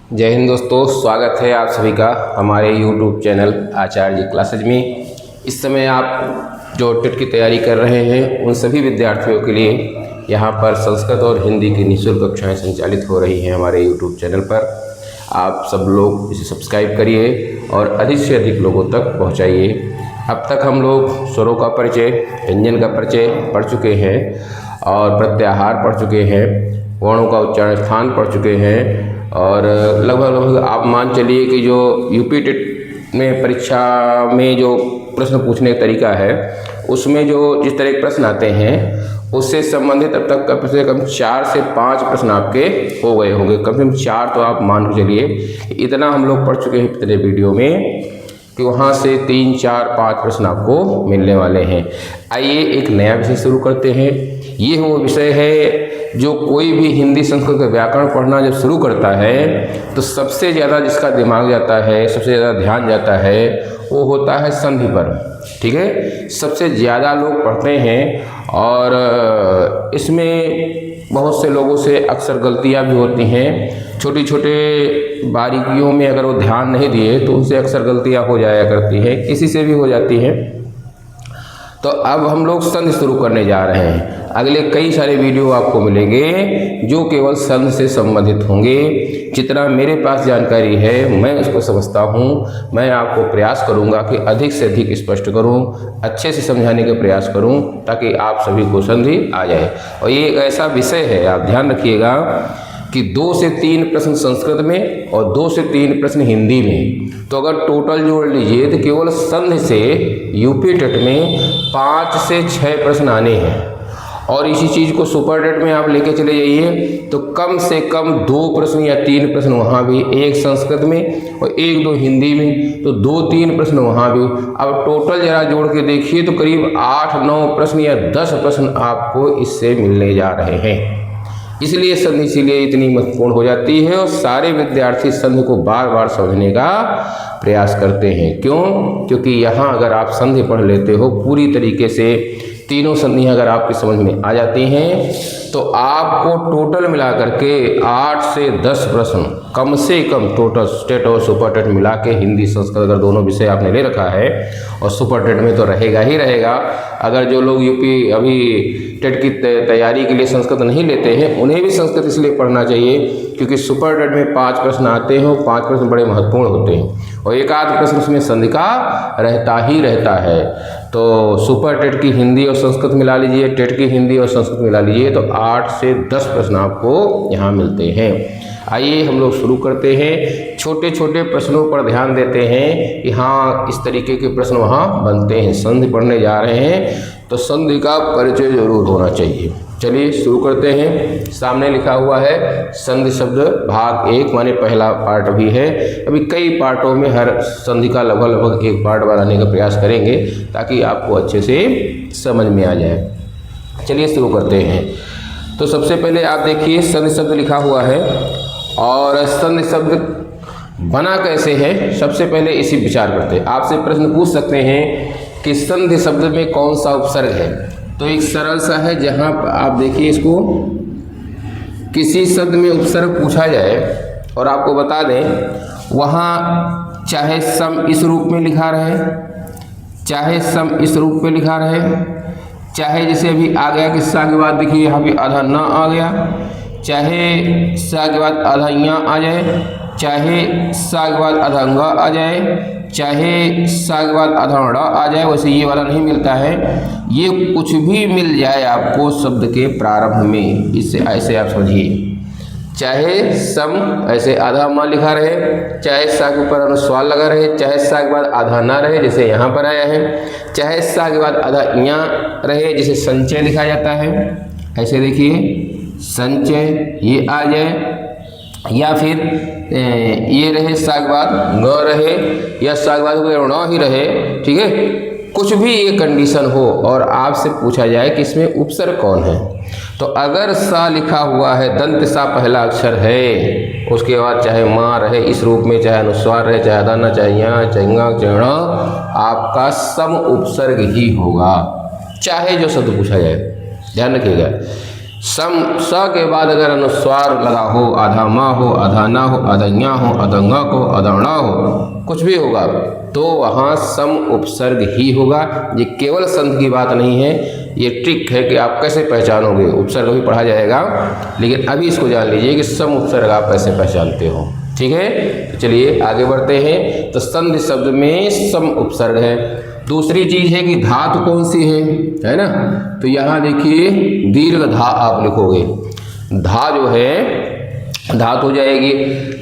जय हिंद दोस्तों, स्वागत है आप सभी का हमारे YouTube चैनल आचार्य जी क्लासेज में। इस समय आप जो टेट की तैयारी कर रहे हैं उन सभी विद्यार्थियों के लिए यहाँ पर संस्कृत और हिंदी की निःशुल्क कक्षाएं संचालित हो रही हैं हमारे YouTube चैनल पर। आप सब लोग इसे सब्सक्राइब करिए और अधिक से अधिक लोगों तक पहुँचाइए। अब तक हम लोग स्वरों का परिचय, व्यंजन का परिचय पढ़ चुके हैं और प्रत्याहार पढ़ चुके हैं, वर्णों का उच्चारण स्थान पढ़ चुके हैं और लगभग आप मान चलिए कि जो यूपी टेट में परीक्षा में जो प्रश्न पूछने का तरीका है उसमें जो जिस तरह के प्रश्न आते हैं उससे संबंधित अब तक कम से कम 4 से 5 प्रश्न आपके हो गए होंगे। कम से कम 4 तो आप मान के चलिए, इतना हम लोग पढ़ चुके हैं पिछले वीडियो में कि वहाँ से 3, 4, 5 प्रश्न आपको मिलने वाले हैं। आइए एक नया विषय शुरू करते हैं। ये वो विषय है जो कोई भी हिंदी संस्कृत का व्याकरण पढ़ना जब शुरू करता है तो सबसे ज़्यादा जिसका दिमाग जाता है, सबसे ज़्यादा ध्यान जाता है, वो होता है संधि पर। ठीक है, सबसे ज़्यादा लोग पढ़ते हैं और इसमें बहुत से लोगों से अक्सर गलतियाँ भी होती हैं। छोटी छोटे बारीकियों में अगर वो ध्यान नहीं दिए तो उनसे अक्सर गलतियाँ हो जाया करती हैं, किसी से भी हो जाती हैं। तो अब हम लोग संधि शुरू करने जा रहे हैं। अगले कई सारे वीडियो आपको मिलेंगे जो केवल संधि से संबंधित होंगे। जितना मेरे पास जानकारी है मैं उसको समझता हूँ, मैं आपको प्रयास करूँगा कि अधिक से अधिक स्पष्ट करूँ, अच्छे से समझाने का प्रयास करूँ ताकि आप सभी को संधि आ जाए। और ये एक ऐसा विषय है, आप ध्यान रखिएगा कि 2 से 3 प्रश्न संस्कृत में और 2 से 3 प्रश्न हिंदी में। तो अगर टोटल जोड़ लीजिए तो केवल संधि से यूपी टेट में 5 से 6 प्रश्न आने हैं। और इसी चीज़ को सुपर टेट में आप लेके चले जाइए तो कम से कम 2 प्रश्न या 3 प्रश्न वहाँ भी, एक संस्कृत में और 1-2 हिंदी में, तो 2-3 प्रश्न वहाँ भी। अब टोटल जरा जोड़ के देखिए तो करीब 8-9 प्रश्न या 10 प्रश्न आपको इससे मिलने जा रहे हैं। इसलिए संधि इसीलिए इतनी महत्वपूर्ण हो जाती है और सारे विद्यार्थी संधि को बार बार समझने का प्रयास करते हैं। क्यों? क्योंकि यहाँ अगर आप संधि पढ़ लेते हो पूरी तरीके से, तीनों संधियाँ अगर आपकी समझ में आ जाती हैं तो आपको टोटल मिला करके 8 से 10 प्रश्न कम से कम टोटल स्टेट और सुपर टेट मिला के, हिंदी संस्कृत अगर दोनों विषय आपने ले रखा है और सुपर टेट में तो रहेगा ही रहेगा। अगर जो लोग यूपी अभी टेट की तैयारी के लिए संस्कृत नहीं लेते हैं उन्हें भी संस्कृत इसलिए पढ़ना चाहिए क्योंकि सुपर टेट में 5 प्रश्न आते हैं और 5 प्रश्न बड़े महत्वपूर्ण होते हैं और एक आध प्रश्न उसमें संधि का रहता ही रहता है। तो सुपर टेट की हिंदी और संस्कृत मिला लीजिए, टेट की हिंदी और संस्कृत मिला लीजिए तो 8 से 10 प्रश्न आपको यहाँ मिलते हैं। आइए हम लोग शुरू करते हैं। छोटे छोटे प्रश्नों पर ध्यान देते हैं कि हाँ इस तरीके के प्रश्न वहाँ बनते हैं। संधि पढ़ने जा रहे हैं तो संधि का परिचय जरूर होना चाहिए। चलिए शुरू करते हैं। सामने लिखा हुआ है संधि शब्द भाग 1, माने पहला पार्ट भी है। अभी कई पार्टों में हर संधि का लगभग एक पार्ट बनाने का प्रयास करेंगे ताकि आपको अच्छे से समझ में आ जाए। चलिए शुरू करते हैं। तो सबसे पहले आप देखिए संधि शब्द लिखा हुआ है और संधि शब्द बना कैसे है, सबसे पहले इसी विचार करते हैं। आपसे प्रश्न पूछ सकते हैं कि संधि शब्द में कौन सा उपसर्ग है। तो एक सरल सा है, जहाँ आप देखिए इसको किसी शब्द में उपसर्ग पूछा जाए और आपको बता दें वहाँ चाहे सम इस रूप में लिखा रहे, चाहे सम इस रूप में लिखा रहे, चाहे जैसे अभी आ गया कि सा के बाद देखिए यहाँ पे आधा ना आ गया, चाहे सा के बाद आधा यहाँ आ जाए, चाहे सा के बाद आधा अंगा आ जाए, चाहे सा के बाद आधा ड़ा आ जाए। वैसे ये वाला नहीं मिलता है, ये कुछ भी मिल जाए आपको शब्द के प्रारंभ में, इससे ऐसे आप समझिए। चाहे सम ऐसे आधा माँ लिखा रहे, चाहे सा के ऊपर अनुस्वार लगा रहे, चाहे सा के बाद आधा ना रहे जैसे यहाँ पर आया है, चाहे सा के बाद आधा यहाँ रहे जिसे संचय लिखा जाता है। ऐसे देखिए संचय ये आ जाए, या फिर ये रहे सा के बाद न रहे, या सा के बाद न ही रहे। ठीक है, कुछ भी ये कंडीशन हो और आपसे पूछा जाए कि इसमें उपसर्ग कौन है, तो अगर सा लिखा हुआ है, दंत सा पहला अक्षर है, उसके बाद चाहे माँ रहे इस रूप में, चाहे अनुस्वार रहे, चाहे दाना, चाहे यहाँ, चंगा, चढ़ा, आपका सम उपसर्ग ही होगा चाहे जो शब्द पूछा जाए। ध्यान रखिएगा। सम स के बाद अगर अनुस्वार लगा हो, आधा माँ हो, आधा ना हो, आधा हो, अदंगा को, अदौणा हो, कुछ भी होगा तो वहाँ सम उपसर्ग ही होगा। ये केवल संध की बात नहीं है, ये ट्रिक है कि आप कैसे पहचानोगे। उपसर्ग भी पढ़ा जाएगा, लेकिन अभी इसको जान लीजिए कि सम उपसर्ग आप कैसे पहचानते हो। ठीक है, तो चलिए आगे बढ़ते हैं। तो संधि शब्द में सम उपसर्ग है। दूसरी चीज है कि धातु कौन सी है ना। तो यहाँ देखिए दीर्घ धा आप लिखोगे। धा जो है धातु हो जाएगी।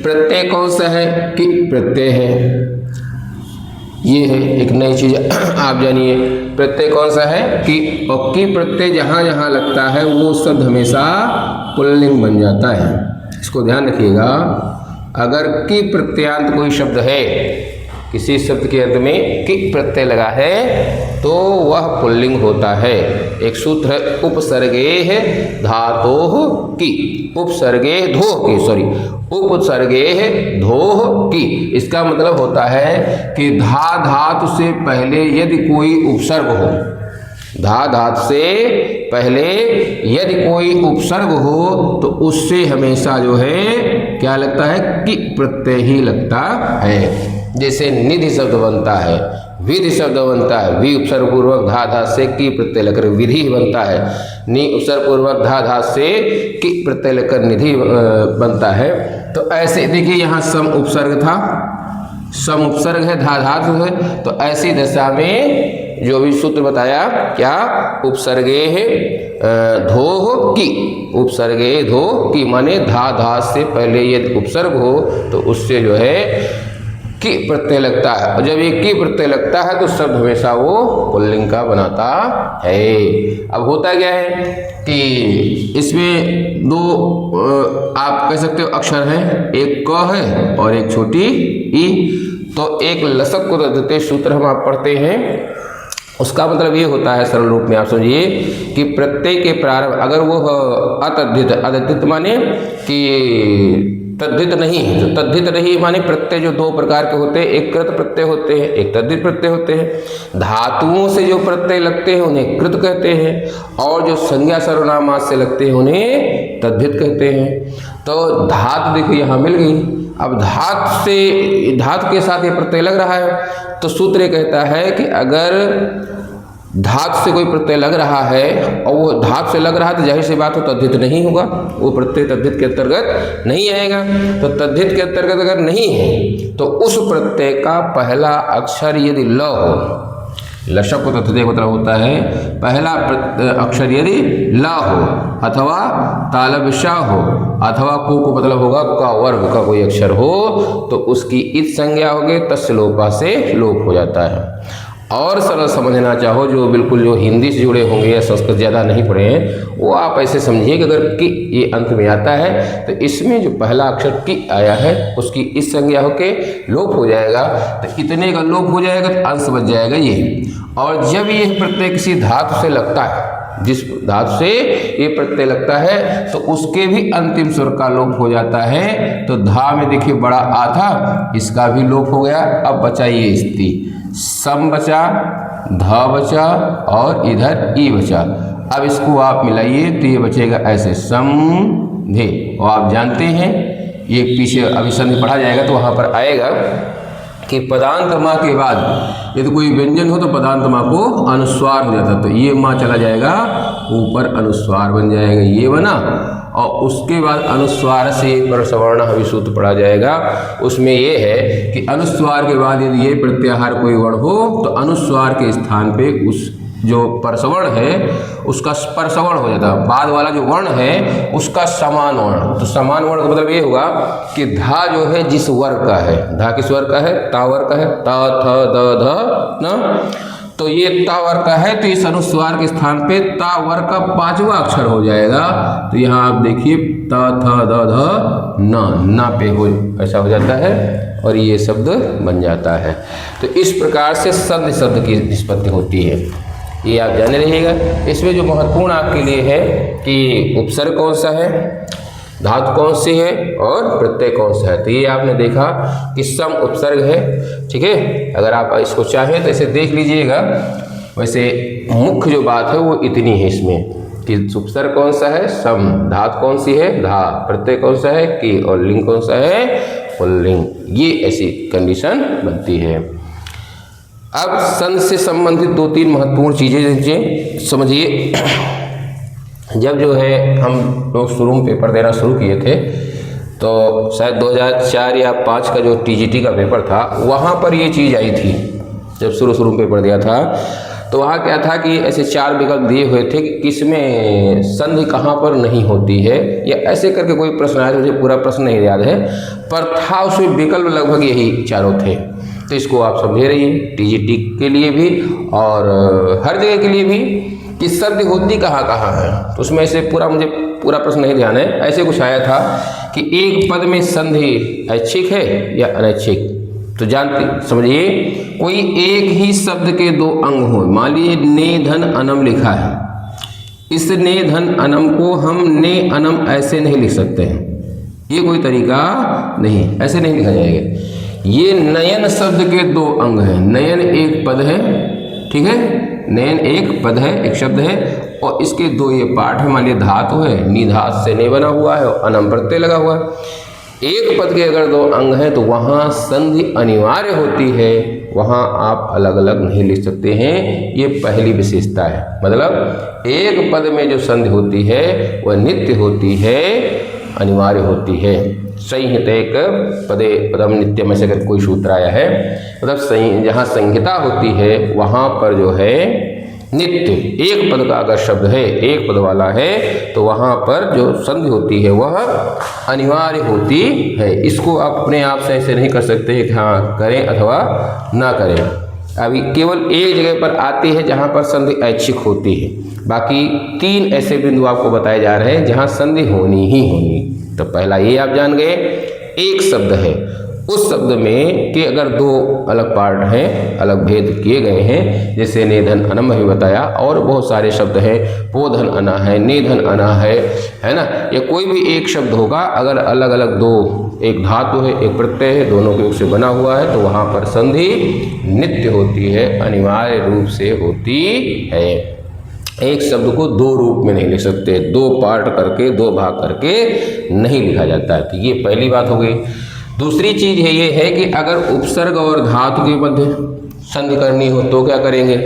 प्रत्यय कौन सा है? कि प्रत्यय है। ये है एक नई चीज आप जानिए। प्रत्यय कौन सा है? कि। और की प्रत्यय जहाँ जहाँ लगता है वो शब्द हमेशा पुल्लिंग बन जाता है। इसको ध्यान रखिएगा। अगर की प्रत्यांत कोई शब्द है, किसी शब्द के अंत में कि प्रत्यय लगा है तो वह पुल्लिंग होता है। एक सूत्र है उपसर्गे है धातोः की, उपसर्गे धोः की, सॉरी उपसर्गे है धोः की। इसका मतलब होता है कि धा धातु से पहले यदि कोई उपसर्ग हो, धा धातु से पहले यदि कोई उपसर्ग हो तो उससे हमेशा जो है क्या लगता है? कि प्रत्यय ही लगता है। जैसे निधि शब्द बनता है, विधि शब्द बनता है, वि उपसर्ग पूर्वक धा धा से की प्रत्यय लेकर विधि बनता है। नि उपसर्ग पूर्वक धा धा से की प्रत्यय लेकर निधि बनता है। तो ऐसे देखिए यहाँ सम उपसर्ग था, सम उपसर्ग है, धा धातु है। तो ऐसी दशा में जो भी सूत्र बताया क्या? उपसर्गे है धोः की, उपसर्गे धोः की माने धा धा से पहले यदि उपसर्ग हो तो उससे जो है की प्रत्यय लगता है। और जब एक की प्रत्यय लगता है तो शब्द हमेशा वो पुल्लिंग का बनाता है। अब होता क्या है कि इसमें दो आप कह सकते हो अक्षर हैं, एक क है और एक छोटी ई। तो एक लसक को तद्धिते सूत्र हम आप पढ़ते हैं, उसका मतलब ये होता है सरल रूप में आप समझिए कि प्रत्यय के प्रारंभ अगर वो अतद्धित, अतद्धित माने कि तद्धित नहीं है। तो तद्धित नहीं माने प्रत्यय जो दो प्रकार के होते हैं, एक कृत प्रत्यय होते हैं, एक तद्धित प्रत्यय होते हैं। धातुओं से जो प्रत्यय लगते हैं उन्हें कृत कहते हैं, और जो संज्ञा सर्वनाम से लगते हैं उन्हें तद्धित कहते हैं। तो धातु देखिए यहाँ मिल गई। अब धातु से, धातु के साथ ये प्रत्यय लग रहा है तो सूत्र ये कहता है कि अगर धातु से कोई प्रत्यय लग रहा है और वो धातु से लग रहा है तो जाहिर सी बात हो तद्धित नहीं होगा, वो प्रत्यय तद्धित के अंतर्गत नहीं आएगा। तो तद्धित के अंतर्गत अगर नहीं है तो उस प्रत्यय का पहला अक्षर यदि ल हो, लशक को तद्धित मतलब होता है पहला अक्षर यदि ला हो अथवा तालव्य हो अथवा को मतलब होगा का वर्ग का कोई अक्षर हो तो उसकी इत संज्ञा होगी, तस्य लोपा से लोप हो जाता है। और सरल समझना चाहो जो बिल्कुल जो हिंदी से जुड़े होंगे या संस्कृत ज़्यादा नहीं पढ़े हैं वो आप ऐसे समझिए कि अगर कि ये अंत में आता है तो इसमें जो पहला अक्षर की आया है उसकी इस संज्ञा होके लोप हो जाएगा। तो इतने का लोप हो जाएगा तो अंश बच जाएगा ये। और जब ये प्रत्यय किसी धातु से लगता है, जिस धातु से ये प्रत्यय लगता है तो उसके भी अंतिम स्वर का लोप हो जाता है। तो धा में देखिए बड़ा आ था, इसका भी लोप हो गया। अब बचा ये स्थिति, सम बचा, ध बचा और इधर ई बचा। अब इसको आप मिलाइए तो ये बचेगा ऐसे सम धे। और आप जानते हैं ये पीछे अभी संधि पढ़ा जाएगा तो वहाँ पर आएगा कि पदांत माँ के बाद यदि कोई व्यंजन हो तो पदांत माँ को अनुस्वार हो जाता, तो ये माँ चला जाएगा ऊपर अनुस्वार बन जाएगा, ये बना। और उसके बाद अनुस्वार से परसवर्ण हवि सूत्र पढ़ा जाएगा। उसमें ये है कि अनुस्वार के बाद यदि ये प्रत्याहार कोई वर्ण हो तो अनुस्वार के स्थान पे उस जो परसवर्ण है उसका स्पर्शवर्ण हो जाता है, बाद वाला जो वर्ण है उसका समान वर्ण। तो समान वर्ण का मतलब ये होगा कि धा जो है जिस वर्ग का है, धा किस वर्ग का है? ता वर्ग का है, ता थ द ध न। तो ये ता वर्ग का है तो इस अनुस्वार के स्थान पे ता वर्ग का पांचवा अक्षर हो जाएगा। तो यहाँ आप देखिए ता थ द ध न पे हो ऐसा हो जाता है और ये शब्द बन जाता है। तो इस प्रकार से संधि शब्द की निष्पत्ति होती है, ये आप जाने रहिएगा। इसमें जो महत्वपूर्ण आपके लिए है कि उपसर्ग कौन सा है, धातु कौन सी है और प्रत्यय कौन सा है। तो ये आपने देखा कि सम उपसर्ग है, ठीक है। अगर आप इसको चाहें तो इसे देख लीजिएगा। वैसे मुख्य जो बात है वो इतनी है इसमें कि उपसर्ग कौन सा है, सम, धातु कौन सी है, धा, प्रत्यय कौन सा है, कि, और लिंग कौन सा है, पुल्लिंग। ये ऐसी कंडीशन बनती है। अब संधि से संबंधित 2-3 महत्वपूर्ण चीजें समझिए। जब जो है हम लोग शुरू में पेपर देना शुरू किए थे, तो शायद 2004 या 5 का जो टीजीटी का पेपर था, वहाँ पर ये चीज़ आई थी। जब शुरू में पेपर दिया था तो वहाँ क्या था कि ऐसे 4 विकल्प दिए हुए थे कि किसमें संधि कहाँ पर नहीं होती है, या ऐसे करके कोई प्रश्न आया था, मुझे पूरा प्रश्न नहीं याद है, पर था उसमें विकल्प लगभग यही चारों थे। तो इसको आप समझे रहिए, टीजीटी के लिए भी और हर जगह के लिए भी, कि संधि होती कहाँ कहाँ है। तो उसमें ऐसे मुझे पूरा प्रश्न नहीं ध्यान है, ऐसे कुछ आया था कि एक पद में संधि ऐच्छिक है या अनैच्छिक। तो जानते समझिए, कोई एक ही शब्द के 2 अंग हो, मान लीजिए ने धन अनम लिखा है, इस ने धन अनम को हम ने अनम ऐसे नहीं लिख सकते हैं, ये कोई तरीका नहीं, ऐसे नहीं लिखा जाएगा। ये नयन शब्द के 2 अंग हैं, नयन एक पद है, ठीक है, नयन एक पद है, एक शब्द है, और इसके 2 ये पार्ट है, मान लीजिए धातु है, निधात से ने बना हुआ है और अनम प्रत्यय लगा हुआ है। एक पद के अगर 2 अंग हैं तो वहाँ संधि अनिवार्य होती है, वहाँ आप अलग अलग नहीं लिख सकते हैं, ये पहली विशेषता है। मतलब एक पद में जो संधि होती है वह नित्य होती है, अनिवार्य होती है। संहितैक पदे पदम नित्यम ऐसे करके कोई सूत्र आया है, मतलब जहाँ संहिता होती है वहाँ पर जो है नित्य, एक पद का अगर शब्द है, एक पद वाला है, तो वहाँ पर जो संधि होती है वह अनिवार्य होती है। इसको आप अपने आप से ऐसे नहीं कर सकते कि हाँ करें अथवा ना करें। अभी केवल एक जगह पर आती है जहाँ पर संधि ऐच्छिक होती है, बाकी 3 ऐसे बिंदु आपको बताए जा रहे हैं जहाँ संधि होनी ही होनी। तो पहला ये आप जान गए, एक शब्द है, उस शब्द में के अगर 2 अलग पार्ट हैं, अलग भेद किए गए हैं, जैसे ने धन अनम भी बताया, और बहुत सारे शब्द हैं, पो धन अना है, ने धन अना है ना, या कोई भी एक शब्द होगा, अगर अलग अलग 2, एक धातु है एक प्रत्यय है, दोनों के योग से बना हुआ है, तो वहाँ पर संधि नित्य होती है, अनिवार्य रूप से होती है। एक शब्द को 2 रूप में नहीं लिख सकते, 2 पार्ट करके, 2 भाग करके नहीं लिखा जाता है। तो ये पहली बात हो गई। दूसरी चीज है ये है कि अगर उपसर्ग और धातु के मध्य संधि करनी हो तो क्या करेंगे।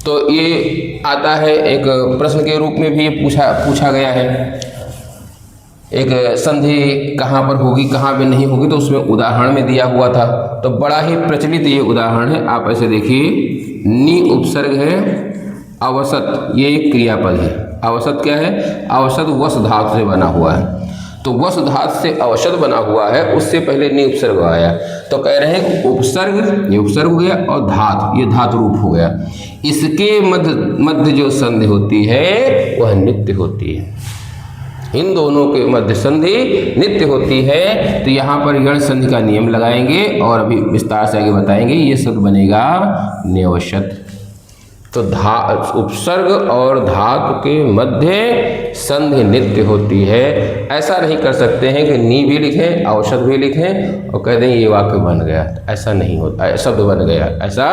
तो ये आता है एक प्रश्न के रूप में भी पूछा गया है, एक संधि कहाँ पर होगी कहाँ पे नहीं होगी, तो उसमें उदाहरण में दिया हुआ था। तो बड़ा ही प्रचलित ये उदाहरण है, आप ऐसे देखिए, नी उपसर्ग है, अवसत ये एक क्रियापद है। अवसत क्या है, अवसत वस धातु से बना हुआ है, तो वस धातु से अवसत बना हुआ है, उससे पहले नी उपसर्ग आया। तो कह रहे हैं कि उपसर्ग, ये उपसर्ग हो गया, और धातु ये धातु रूप हो गया, इसके मध्य जो संधि होती है वह नित्य होती है। इन दोनों के मध्य संधि नित्य होती है। तो यहाँ पर यण संधि का नियम लगाएंगे और अभी विस्तार से आगे बताएंगे। ये शब्द बनेगा नेवशत। तो उपसर्ग और धातु के मध्य संधि नित्य होती है। ऐसा नहीं कर सकते हैं कि नी भी लिखें औषध भी लिखें और कह दें ये वाक्य बन गया, ऐसा नहीं होता, शब्द बन गया, ऐसा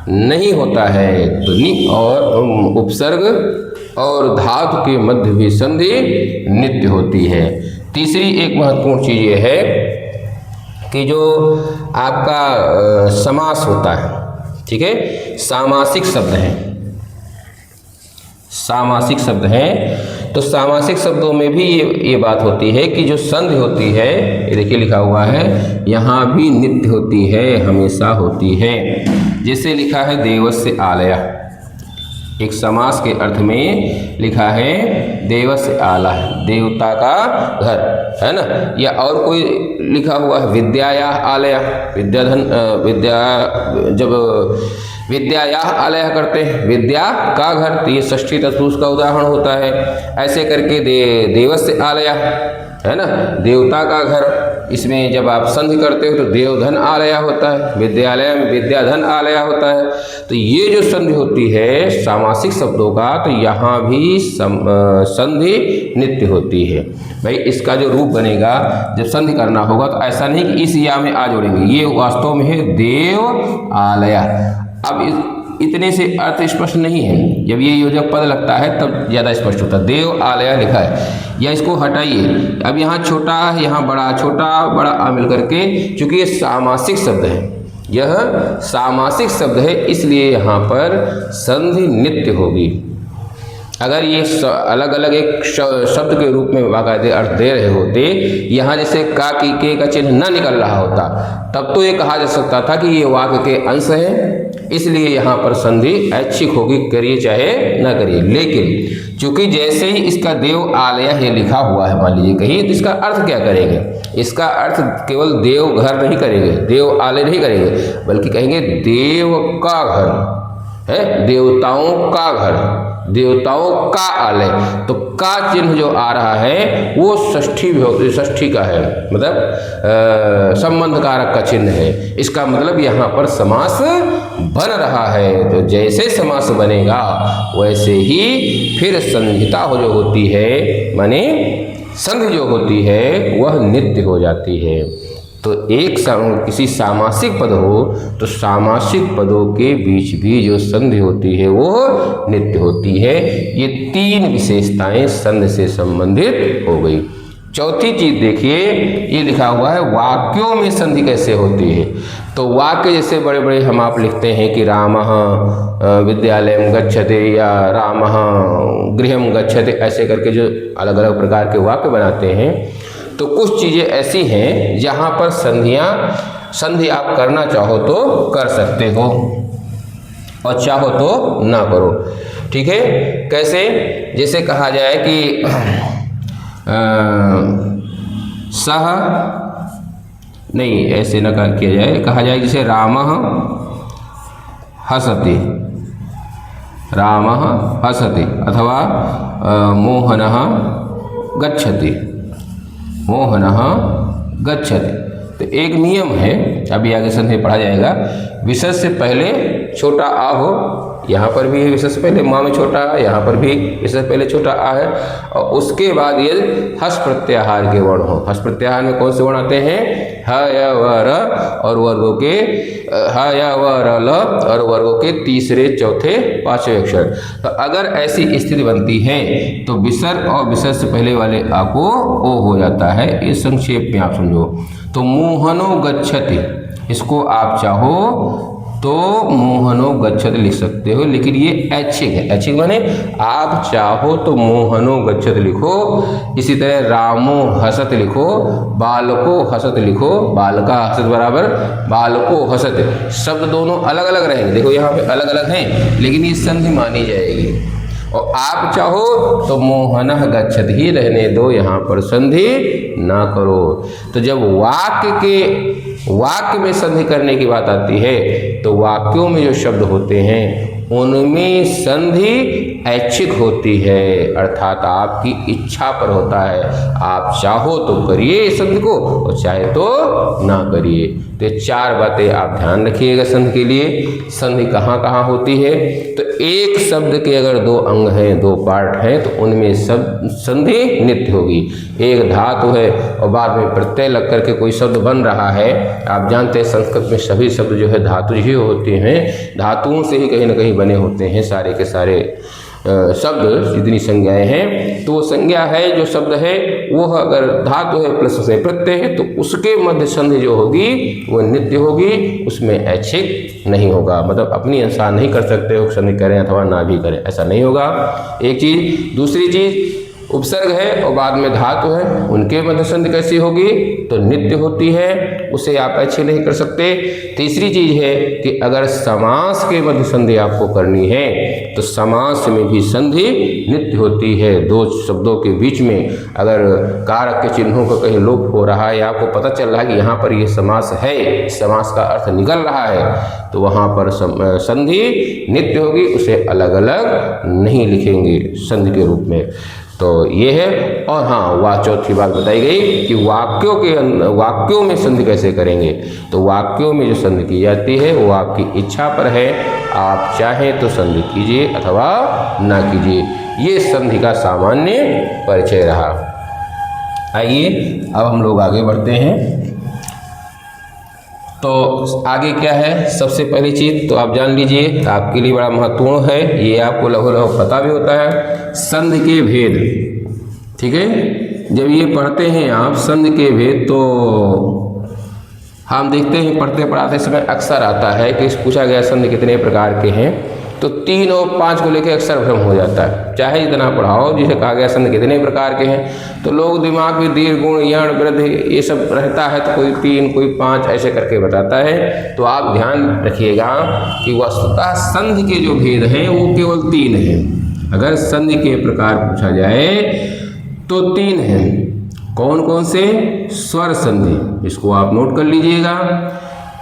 नहीं होता है। तो नी और उपसर्ग और धातु के मध्य भी संधि नित्य होती है। तीसरी एक महत्वपूर्ण चीज ये है कि जो आपका समास होता है, ठीक है, सामासिक शब्द हैं, सामासिक शब्द हैं। तो सामासिक शब्दों में भी ये बात होती है कि जो संधि होती है, ये देखिए लिखा हुआ है, यहाँ भी नित्य होती है, हमेशा होती है। जैसे लिखा है देवस्य आलया, एक समास के अर्थ में लिखा है देवस्य आलय, देवता का घर, है ना। या और कोई लिखा हुआ है विद्याया आलय, विद्याधन, विद्या, जब विद्याया आलय करते हैं विद्या का घर, तो ये षष्ठी तत्पुरुष का उदाहरण होता है। ऐसे करके देवस्य आलय, है ना, देवता का घर, इसमें जब आप संधि करते हो तो देवधन आलय होता है, विद्यालय में विद्याधन आलय होता है। तो ये जो संधि होती है सामासिक शब्दों का, तो यहाँ भी संधि नित्य होती है। भाई इसका जो रूप बनेगा जब संधि करना होगा, तो ऐसा नहीं कि इस या में आ जोड़ेंगे, ये वास्तव में है देव आलय। अब इतने से अर्थ स्पष्ट नहीं है। जब ये योजक पद लगता है तब ज़्यादा स्पष्ट होता है। देव आलय लिखा है, या इसको हटाइए। अब यहाँ छोटा है, यहाँ बड़ा, छोटा बड़ा आ मिल करके, चूंकि ये सामासिक शब्द है, यह सामासिक शब्द है, इसलिए यहाँ पर संधि नित्य होगी। अगर ये अलग अलग एक शब्द के रूप में बाकायदे अर्थ दे रहे होते, यहाँ जैसे का की के का चिन्ह न निकल रहा होता, तब तो ये कहा जा सकता था कि ये वाक्य के अंश है, इसलिए यहाँ पर संधि ऐच्छिक होगी, करिए चाहे न करिए। लेकिन चूंकि जैसे ही इसका देव आलय है लिखा हुआ है, मान लीजिए कहीं, तो इसका अर्थ क्या करेंगे? इसका अर्थ केवल देव घर नहीं करेंगे, देव आलय नहीं करेंगे, बल्कि कहेंगे देव का घर है, देवताओं का घर, देवताओं का आलय। तो का चिन्ह जो आ रहा है वो षष्ठी का है, मतलब संबंध कारक का चिन्ह है। इसका मतलब यहाँ पर समास बन रहा है। तो जैसे समास बनेगा वैसे ही फिर संहिता हो जो होती है, माने संधि जो होती है वह नित्य हो जाती है। तो एक किसी सामासिक पद हो तो सामासिक पदों के बीच भी जो संधि होती है वो नित्य होती है। ये तीन विशेषताएं संधि से संबंधित हो गई। चौथी चीज देखिए, ये लिखा हुआ है वाक्यों में संधि कैसे होती है। तो वाक्य जैसे बड़े बड़े हम आप लिखते हैं कि रामः विद्यालयं गच्छते या रामः गृहं गच्छते, ऐसे करके जो अलग अलग प्रकार के वाक्य बनाते हैं, तो कुछ चीज़ें ऐसी हैं जहाँ पर संधि आप करना चाहो तो कर सकते हो और चाहो तो ना करो। ठीक है, कैसे? जैसे कहा जाए कि सह नहीं, ऐसे न किया जाए, कहा जाए जैसे रामः हसति, रामः हसति, अथवा मोहनः गच्छति, मोहनः गच्छति। तो एक नियम है, अभी आगे संधि पढ़ा जाएगा, विशेष से पहले छोटा आ हो, यहाँ पर भी विशेष से पहले माँ में छोटा आ, यहाँ पर भी विशेष से पहले छोटा आ है, और उसके बाद ये हस प्रत्याहार के वर्ण हो। हस प्रत्याहार में कौन से वर्ण आते हैं? ह य व र, और वर्गों के ह य व र ल, और वर्गों के तीसरे चौथे पांचवें अक्षर। तो अगर ऐसी स्थिति बनती है तो विसर्ग और विसर्ग से पहले वाले आ को ओ हो जाता है। ये संक्षेप में आप समझो। तो मोहनो गच्छति, इसको आप चाहो तो मोहनो गच्छति लिख सकते हो, लेकिन ये ऐच्छिक है। ऐच्छिक माने आप चाहो तो मोहनो गच्छति लिखो, इसी तरह रामो हसत लिखो, बालको हसत लिखो, बालका हसत बराबर बालको हसत, शब्द दोनों अलग अलग रहेंगे। देखो यहाँ पे अलग अलग हैं, लेकिन ये संधि मानी जाएगी। और आप चाहो तो मोहनः गच्छत ही रहने दो, यहाँ पर संधि ना करो। तो जब वाक्य में संधि करने की बात आती है तो वाक्यों में जो शब्द होते हैं उनमें संधि ऐच्छिक होती है, अर्थात आपकी इच्छा पर होता है। आप चाहो तो करिए संधि को और चाहे तो ना करिए। तो ये चार बातें आप ध्यान रखिएगा संधि के लिए। संधि कहाँ कहाँ होती है? तो एक शब्द के अगर दो अंग हैं, दो पार्ट हैं, तो उनमें संधि नित्य होगी। एक धातु है और बाद में प्रत्यय लग करके कोई शब्द बन रहा है। आप जानते हैं संस्कृत में सभी शब्द जो है धातु ही होते हैं, धातुओं से ही कहीं ना कहीं बने होते हैं सारे के सारे शब्द, जितनी संज्ञाएं हैं। तो संज्ञा है जो शब्द है वो अगर धातु है प्लस से प्रत्यय है तो उसके मध्य संधि जो होगी वो नित्य होगी, उसमें ऐच्छिक नहीं होगा। मतलब अपनी अनुसार नहीं कर सकते हो, संधि करें अथवा ना भी करें, ऐसा नहीं होगा। एक चीज। दूसरी चीज, उपसर्ग है और बाद में धातु है, उनके मध्य संधि कैसी होगी? तो नित्य होती है, उसे आप ऐच्छिक नहीं कर सकते। तीसरी चीज है कि अगर समास के मध्य संधि आपको करनी है तो समास में भी संधि नित्य होती है। दो शब्दों के बीच में अगर कारक के चिन्हों का कहीं लोप हो रहा है या आपको पता चल रहा है कि यहाँ पर ये समास है, समास का अर्थ निकल रहा है, तो वहाँ पर संधि नित्य होगी, उसे अलग अलग नहीं लिखेंगे संधि के रूप में। तो ये है। और हाँ, चौथी बात बताई गई कि वाक्यों में संधि कैसे करेंगे। तो वाक्यों में जो संधि की जाती है वो आपकी इच्छा पर है, आप चाहें तो संधि कीजिए अथवा ना कीजिए। ये संधि का सामान्य परिचय रहा। आइए अब हम लोग आगे बढ़ते हैं। तो आगे क्या है, सबसे पहली चीज़ तो आप जान लीजिए, आपके लिए बड़ा महत्वपूर्ण है, ये आपको लघु लघु पता भी होता है, संधि के भेद। ठीक है, जब ये पढ़ते हैं आप संधि के भेद, तो हम देखते हैं पढ़ते पढ़ाते समय अक्सर आता है कि पूछा गया संधि कितने प्रकार के हैं, तो 3 और 5 को लेकर अक्सर भ्रम हो जाता है। चाहे जितना पढ़ाओ, जिसे कहा गया संधि कितने प्रकार के हैं, तो लोग दिमाग में दीर्घ गुण यण वृद्धि ये सब रहता है, तो कोई 3 कोई 5 ऐसे करके बताता है। तो आप ध्यान रखिएगा कि वस्तुतः संधि के जो भेद हैं वो केवल 3 हैं। अगर संधि के प्रकार पूछा जाए तो 3 हैं। कौन कौन से? स्वर संधि, इसको आप नोट कर लीजिएगा।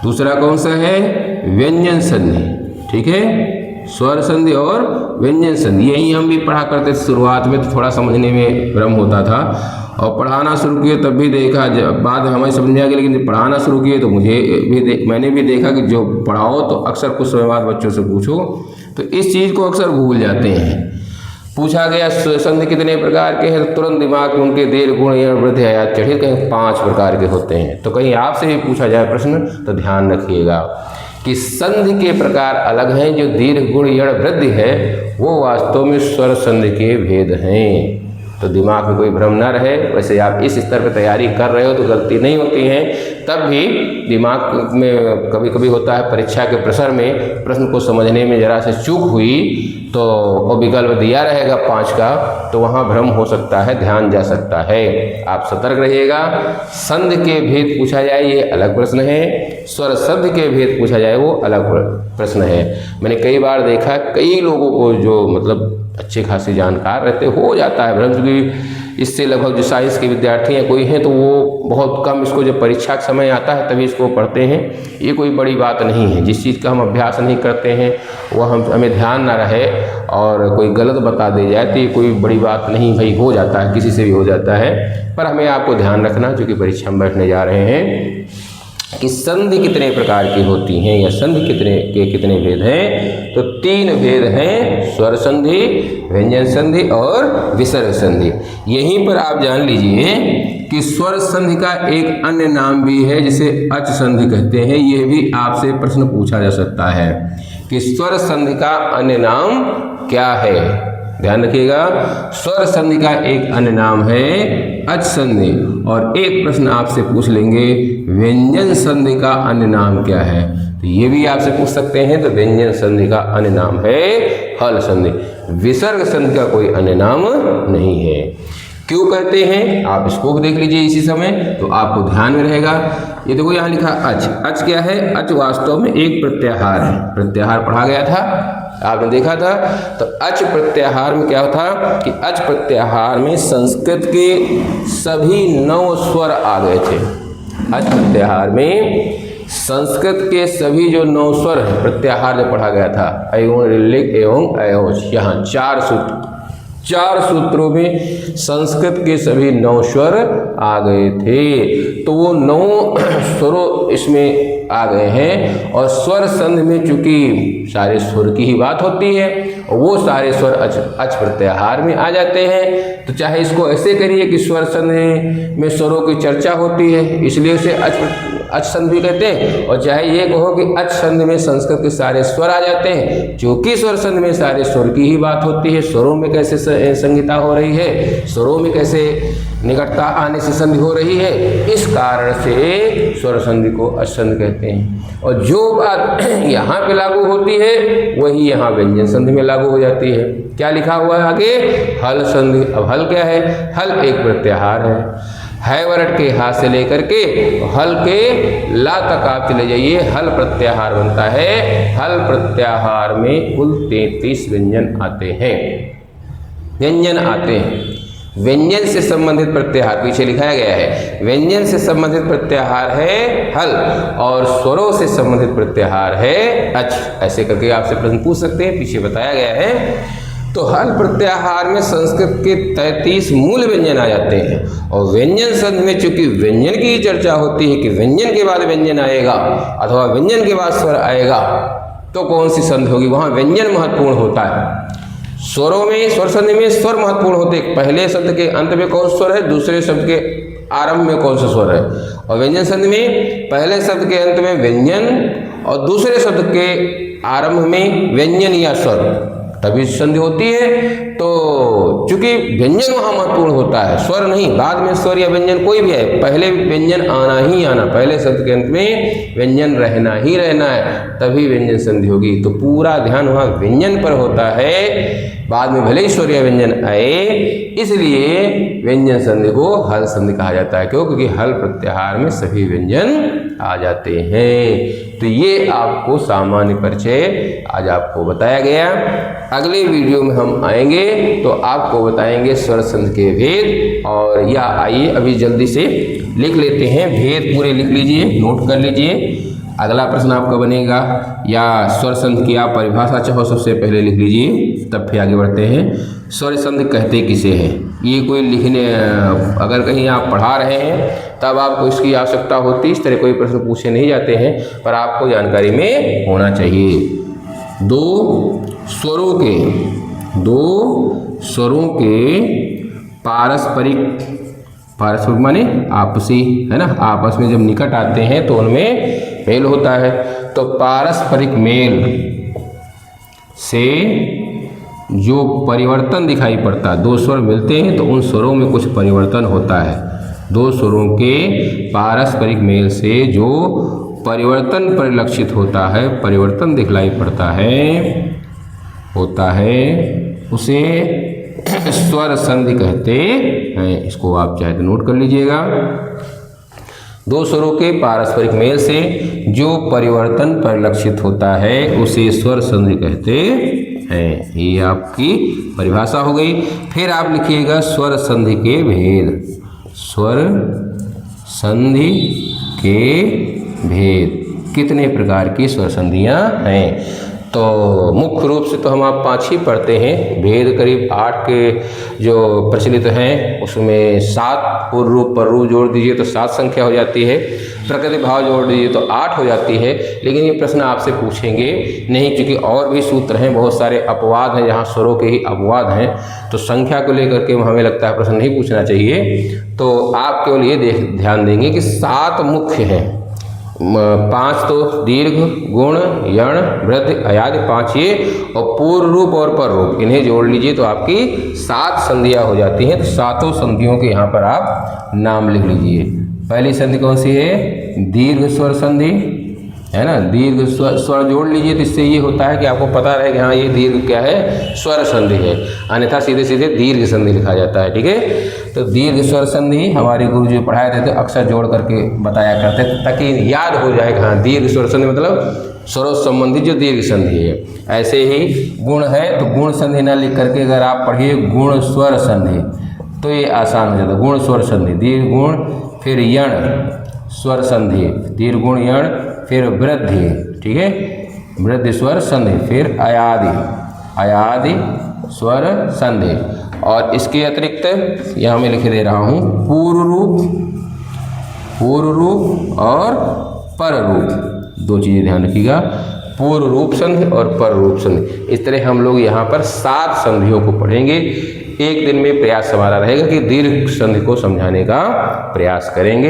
दूसरा कौन सा है? व्यंजन संधि। ठीक है, स्वर संधि और व्यंजन संधि, यही हम भी पढ़ा करते थे शुरुआत में, तो थोड़ा समझने में भ्रम होता था, और पढ़ाना शुरू किए तब भी देखा, जब बाद हमें समझ में आ गया, लेकिन जब पढ़ाना शुरू किए तो मुझे भी मैंने भी देखा कि जो पढ़ाओ तो अक्सर कुछ समय बाद बच्चों से पूछो तो इस चीज़ को अक्सर भूल जाते हैं। पूछा गया संधि कितने प्रकार के हैं, तो तुरंत दिमाग में उनके दीर्घ गुण या वृद्धि आयात चढ़े, कहीं 5 प्रकार के होते हैं। तो कहीं आपसे भी पूछा जाए प्रश्न तो ध्यान रखिएगा कि संधि के प्रकार अलग हैं, जो दीर्घ गुण यण वृद्धि है वो वास्तव में स्वर संधि के भेद हैं। तो दिमाग में कोई भ्रम ना रहे। वैसे आप इस स्तर पर तैयारी कर रहे हो तो गलती नहीं होती है, तब भी दिमाग में कभी कभी होता है परीक्षा के प्रेशर में प्रश्न को समझने में जरा से चूक हुई तो वो विकल्प दिया रहेगा 5 का, तो वहाँ भ्रम हो सकता है, ध्यान जा सकता है। आप सतर्क रहिएगा। संधि के भेद पूछा जाए ये अलग प्रश्न है, स्वर संधि के भेद पूछा जाए वो अलग प्रश्न है। मैंने कई बार देखा, कई लोगों को जो मतलब अच्छे खासे जानकार रहते हो जाता है भ्रम, क्योंकि इससे लगभग जो साइंस के विद्यार्थी हैं कोई हैं तो वो बहुत कम इसको जब परीक्षा का समय आता है तभी इसको पढ़ते हैं। ये कोई बड़ी बात नहीं है। जिस चीज़ का हम अभ्यास नहीं करते हैं वह हमें ध्यान ना रहे और कोई गलत बता दे जाए तो ये कोई बड़ी बात नहीं, भाई हो जाता है, किसी से भी हो जाता है। पर हमें आपको ध्यान रखना, चूँकि परीक्षा में बैठने जा रहे हैं, कि संधि कितने प्रकार की होती हैं या संधि कितने भेद हैं। तो 3 भेद हैं, स्वर संधि, व्यंजन संधि और विसर्ग संधि। यहीं पर आप जान लीजिए कि स्वर संधि का एक अन्य नाम भी है जिसे अच संधि कहते हैं। यह भी आपसे प्रश्न पूछा जा सकता है कि स्वर संधि का अन्य नाम क्या है। ध्यान रखिएगा, स्वर संधि का एक अन्य नाम है अच संधि। और एक प्रश्न आपसे पूछ लेंगे व्यंजन संधि का अन्य नाम क्या है, तो ये भी आपसे पूछ सकते हैं। तो व्यंजन संधि का अन्य नाम है हल संधि। विसर्ग संधि का कोई अन्य नाम नहीं है। क्यों कहते हैं आप इसको देख लीजिए इसी समय, तो आपको ध्यान में रहेगा। ये देखो यहाँ लिखा अच। अच क्या है? अच वास्तव में एक प्रत्याहार है। प्रत्याहार पढ़ा गया था, आपने देखा था। तो अच प्रत्याहार में क्या था कि अच प्रत्याहार में संस्कृत के सभी 9 स्वर आ गए थे। अच प्रत्याहार में संस्कृत के सभी जो 9 स्वर है प्रत्याहार जो पढ़ा गया था, अयोण ऋलिक एवं अयोच, यहाँ 4 सूत्रों में संस्कृत के सभी 9 स्वर आ गए थे। तो वो 9 स्वरों इसमें आ गए हैं। और स्वर संधि में चूंकि सारे स्वर की ही बात होती है और वो सारे स्वर अच प्रत्याहार में आ जाते हैं। तो चाहे इसको ऐसे करिए कि स्वर संधि में स्वरों की चर्चा होती है इसलिए उसे अच संधि कहते हैं, और चाहे ये कहो कि अच संधि में संस्कृत के सारे स्वर आ जाते हैं, क्योंकि स्वर संधि में सारे स्वर की ही बात होती है। स्वरों में कैसे संहिता हो रही है, स्वरों में कैसे निकटता आने से संधि हो रही है, इस कारण से स्वर संधि को अच संधि कहते हैं। और जो बात यहाँ पे लागू होती है वही यहाँ व्यंजन संधि में लागू हो जाती है। क्या लिखा हुआ है आगे? हल संधि। अब हल क्या है? हल एक प्रत्याहार है वरट के हाथ से लेकर के हल के ला तक आप चले जाइए, हल प्रत्याहार बनता है। हल प्रत्याहार में कुल 33 व्यंजन आते हैं। व्यंजन से संबंधित प्रत्याहार पीछे लिखाया गया है। व्यंजन से संबंधित प्रत्याहार है हल और स्वरों से संबंधित प्रत्याहार है अच। ऐसे करके आपसे प्रश्न पूछ सकते हैं, पीछे बताया गया है। तो हल प्रत्याहार में संस्कृत के 33 मूल व्यंजन आ जाते हैं। और व्यंजन संधि में चूंकि व्यंजन की चर्चा होती है कि व्यंजन के बाद व्यंजन आएगा अथवा व्यंजन के बाद स्वर आएगा, तो कौन सी संधि होगी? वहाँ व्यंजन महत्वपूर्ण होता है। स्वरों में स्वर संधि में स्वर महत्वपूर्ण होते हैं। पहले शब्द के अंत में कौन स्वर है, दूसरे शब्द के आरंभ में कौन सा स्वर है। और व्यंजन संधि में पहले शब्द के अंत में व्यंजन और दूसरे शब्द के आरंभ में व्यंजन या स्वर, तभी संधि होती है। तो चूंकि व्यंजन वहाँ महत्वपूर्ण होता है, स्वर नहीं, बाद में स्वर या व्यंजन कोई भी है, पहले व्यंजन आना ही आना, पहले शब्द के अंत में व्यंजन रहना ही रहना है, तभी व्यंजन संधि होगी। तो पूरा ध्यान वहाँ व्यंजन पर होता है, बाद में भले ही स्वर या व्यंजन आए, इसलिए व्यंजन संधि को हल संधि कहा जाता है। क्यों? क्योंकि हल प्रत्याहार में सभी व्यंजन आ जाते हैं। तो ये आपको सामान्य परिचय आज आपको बताया गया। अगले वीडियो में हम आएंगे तो आपको बताएंगे स्वर संधि के भेद। और या आइए अभी जल्दी से लिख लेते हैं, भेद पूरे लिख लीजिए, नोट कर लीजिए। अगला प्रश्न आपका बनेगा, या स्वर संधि की आप परिभाषा चाहो सबसे पहले लिख लीजिए, तब फिर आगे बढ़ते हैं। स्वर संधि कहते किसे हैं? ये कोई लिखने, अगर कहीं आप पढ़ा रहे हैं तब आपको इसकी आवश्यकता होती है, इस तरह कोई प्रश्न पूछे नहीं जाते हैं, पर आपको जानकारी में होना चाहिए। दो स्वरों के पारस्परिक माने आपसी, है ना, आपस में जब निकट आते हैं तो उनमें मेल होता है। तो पारस्परिक मेल से जो परिवर्तन दिखाई पड़ता है, दो स्वर मिलते हैं तो उन स्वरों में कुछ परिवर्तन होता है। दो स्वरों के पारस्परिक मेल से जो परिवर्तन परिलक्षित होता है, परिवर्तन दिखलाई पड़ता है, उसे स्वर संधि कहते हैं। इसको आप चाहे तो नोट कर लीजिएगा। दो स्वरों के पारस्परिक मेल से जो परिवर्तन परिलक्षित होता है उसे स्वर संधि कहते हैं। ये आपकी परिभाषा हो गई। फिर आप लिखिएगा स्वर संधि के भेद। स्वर संधि के भेद, कितने प्रकार की स्वर संधियां हैं? तो मुख्य रूप से तो हम आप 5 ही पढ़ते हैं। भेद करीब 8 के जो प्रचलित हैं, उसमें 7 पूर्व रूप पर रूप जोड़ दीजिए तो 7 संख्या हो जाती है, प्रकृति भाव जोड़ दीजिए तो 8 हो जाती है। लेकिन ये प्रश्न आपसे पूछेंगे नहीं, क्योंकि और भी सूत्र हैं, बहुत सारे अपवाद हैं जहाँ स्वरों के ही अपवाद हैं, तो संख्या को लेकर के हमें लगता है प्रश्न नहीं पूछना चाहिए। तो आप केवल ये ध्यान देंगे कि 7 मुख्य हैं, 5 तो दीर्घ, गुण, यण, वृद्धि, अयादि 5 ये, और पूर्व रूप और पर रूप, इन्हें जोड़ लीजिए तो आपकी 7 संधियां हो जाती हैं। तो 7 संधियों के यहाँ पर आप नाम लिख लीजिए। पहली संधि कौन सी है? दीर्घ स्वर संधि, है ना। दीर्घ स्वर जोड़ लीजिए तो इससे ये होता है कि आपको पता रहे कि हाँ ये दीर्घ क्या है, स्वर संधि है, अन्यथा सीधे सीधे दीर्घ संधि लिखा जाता है। ठीक है, तो दीर्घ स्वर संधि हमारे गुरु जी पढ़ाए थे तो अक्सर जोड़ करके बताया करते थे ताकि याद हो जाए कि हाँ दीर्घ स्वर संधि मतलब स्वरों संबंधित जो दीर्घ संधि है। ऐसे ही गुण है तो गुण संधि न लिख करके अगर आप पढ़िए गुण स्वर संधि तो ये आसान हो जाता है। गुण स्वर संधि, दीर्घ गुण, फिर यण स्वर संधि, दीर्घ गुण यण, फिर वृद्धि, ठीक है, वृद्धि स्वर संधि, फिर अयादि स्वर संधि। और इसके अतिरिक्त यहाँ मैं लिख दे रहा हूँ पूर्व रूप और पर रूप, 2 चीज़ें ध्यान रखिएगा, पूर्व रूप संधि और पर रूप संधि। इस तरह हम लोग यहाँ पर 7 संधियों को पढ़ेंगे। एक दिन में प्रयास हमारा रहेगा कि दीर्घ संधि को समझाने का प्रयास करेंगे।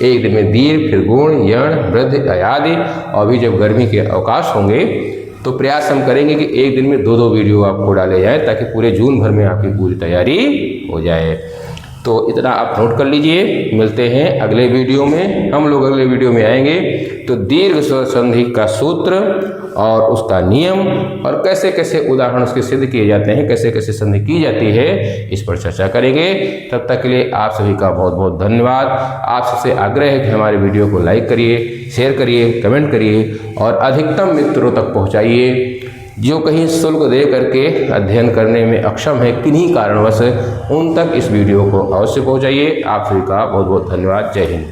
एक दिन में दीर्घ, फिर गुण, यण, वृद्धि, अयादि, और भी जब गर्मी के अवकाश होंगे तो प्रयास हम करेंगे कि एक दिन में 2-2 वीडियो आपको डाले जाए ताकि पूरे जून भर में आपकी पूरी तैयारी हो जाए। तो इतना आप नोट कर लीजिए। मिलते हैं अगले वीडियो में। हम लोग अगले वीडियो में आएंगे तो दीर्घ स्वर संधि का सूत्र और उसका नियम और कैसे कैसे उदाहरण उसके सिद्ध किए जाते हैं, कैसे कैसे संधि की जाती है, इस पर चर्चा करेंगे। तब तक के लिए आप सभी का बहुत बहुत धन्यवाद। आप सबसे आग्रह है कि हमारे वीडियो को लाइक करिए, शेयर करिए, कमेंट करिए और अधिकतम मित्रों तक पहुँचाइए। जो कहीं शुल्क दे करके अध्ययन करने में अक्षम है किन्हीं कारणवश, उन तक इस वीडियो को अवश्य पहुँचाइए। आप सभी का बहुत बहुत धन्यवाद। जय हिंद।